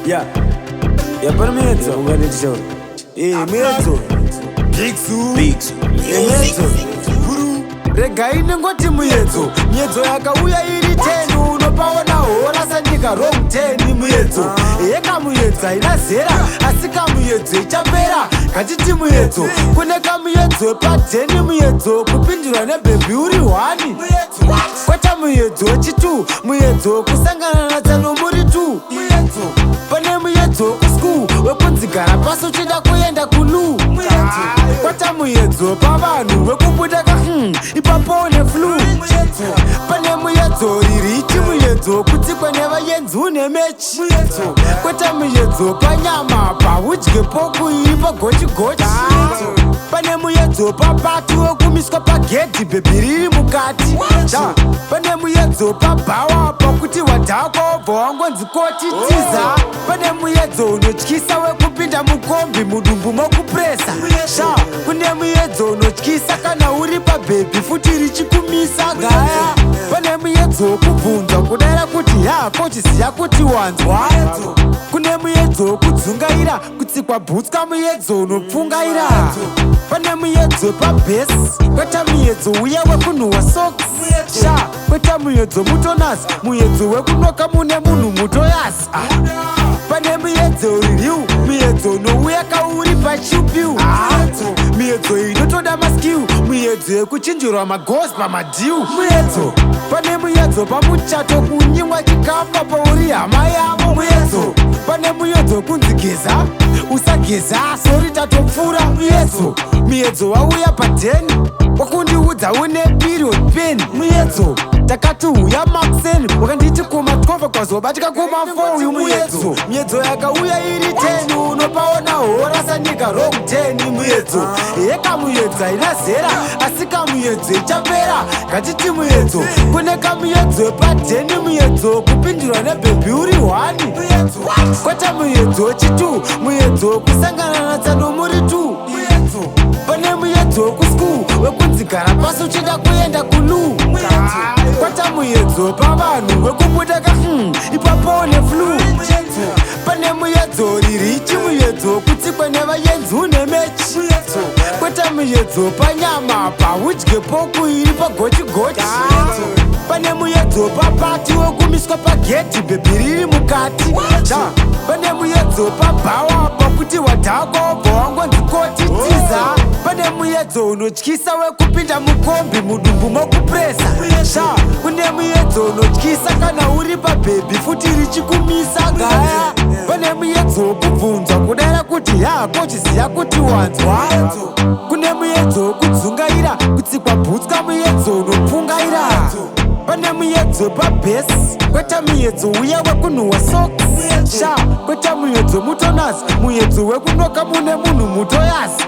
Yeah. Yeah, para mezzo. Mezzo. Bigsu. Mezzo. Guru. Regai nengoti muyedzo. Miedzo yakauya iri 10 unopaona hora sandika wrong 10 muyedzo. Eka muyedza ina zera asi kamuyedzo ichapera. Kachiti muyedzo kune kamuyedzo pa10 muyedzo kupindurwa nebhebi uri 1. Kwata muyedzo wechi2 muyedzo kusangana natsano muri 2. Pane muyedzo kuschool wekunzigara pasi uchida kuenda kulu. Kwata muyedzo pavanhu wekubuda ipapo une flu. Pane muyedzo ririchi muyedzo kutsikwa nevayenzi une mechi. Kwata muyedzo panyama paudye pokuiri pagochigochi. Pane muyedzo papatu wekumiswa pagedhi bhebhi riri mukati. Pane muyedzo pabhawa pakuti wadhakwa wobva wangonzi koti tiza. Pane muyedzo unotyisa wekupinda mukombi mudumbu mokupresa. Kune muyedzo unotyisa kana uri pabhebhi futi richikumisa gaya. Pane muyedzo wokubvunzwa kudara kuti yako chiziya kuti wanzwa. Kune muyedzo wokudzungaira kutsikwa bhutska muyedzo unopfungaira. Pane muyedzo pabhesi kweta muyedzo uya wekunhuhwa socks. Kweta muyedzo mutonasi muyedzo wekunoka mune munhu mutoyasi. Pane muyedzo ririu muyedzo unouya kauri pachiupiu. Muyedzo inotoda maskiu muyedzo yekuchinjirwa magosi pamadhiu. Muyedzo pane muyedzo pamuchato kunyimwa chikafa pauri hama yavo. Muyedzo pane muyedzo kunzi geza usageza sori tatopfuura. Muyedzo wauya pa10 wakundiudza une period pen. Muyedzo takati uya maxen wakanditi kuma 12 kwazobatika kuma 4 uyu muyedzo. Muyedzo yakauya iri 10 unopaona hora sandika wrong 10 muyedzo. Eka muyedzo haina zera asi kamuyedzo ichapera. Katiti muyedzo kune kamuyedzo pa10 muyedzo kupindurwa nebhebhi uri 1. Kwata muyedzo wechi2 muyedzo kusangana natsano muri 2. Pane muyedzo wekuschool wekunzigara pasi uchida kuenda kulu. Kwata muyedzo pavanhu wekubuda ipapo une flu. Pane muyedzo ririchi muyedzo kutsikwa nevayenzi une mechi. Kwata muyedzo panyama paudye pokuiri pagochigochi. Pane muyedzo papati wekumiswa pagedhi bhebhi riri mukati. Pane muyedzo pabhawa pakuti wadhakwa wobva wangonzi koti tiza. Pane muyedzo unotyisa wekupinda mukombi mudumbu mokupresa. Kune muyedzo unotyisa kana uri pabhebhi futi richikumisa gaya. Pane muyedzo wokubvunzwa kudara kuti yako chiziya kuti wanzwa. Kune muyedzo wokudzungaira kutsikwa bhutska muyedzo unopfungaira. Pane muyedzo pabhesi kweta muyedzo uya wekunhuhwa socks. Kweta muyedzo mutonasi muyedzo wekunoka mune munhu mutoyasi.